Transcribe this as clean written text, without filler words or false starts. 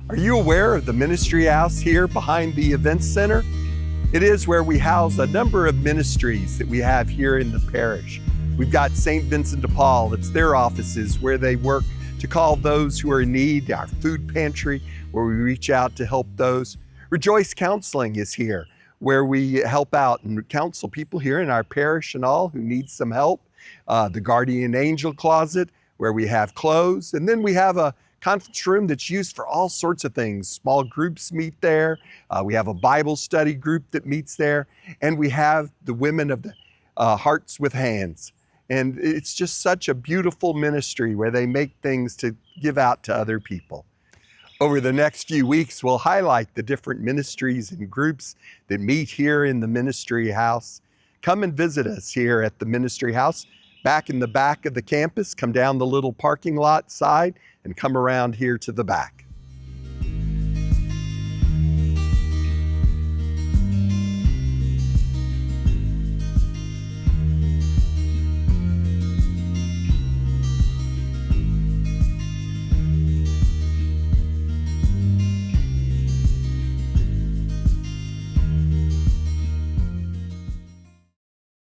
Are you aware of the ministry house here behind the events center? It is where we house a number of ministries that we have here in the parish. We've got St. Vincent de Paul. It's their offices where they work to call those who are in need, our food pantry, where we reach out to help those. Rejoice Counseling is here, where we help out and counsel people here in our parish and all who need some help. The Guardian Angel Closet, where we have clothes. And then we have a conference room that's used for all sorts of things. Small groups meet there. We have a Bible study group that meets there. And we have the women of the Hearts with Hands. And it's just such a beautiful ministry where they make things to give out to other people. Over the next few weeks, we'll highlight the different ministries and groups that meet here in the ministry house. Come and visit us here at the ministry house, back in the back of the campus. Come down the little parking lot side and come around here to the back.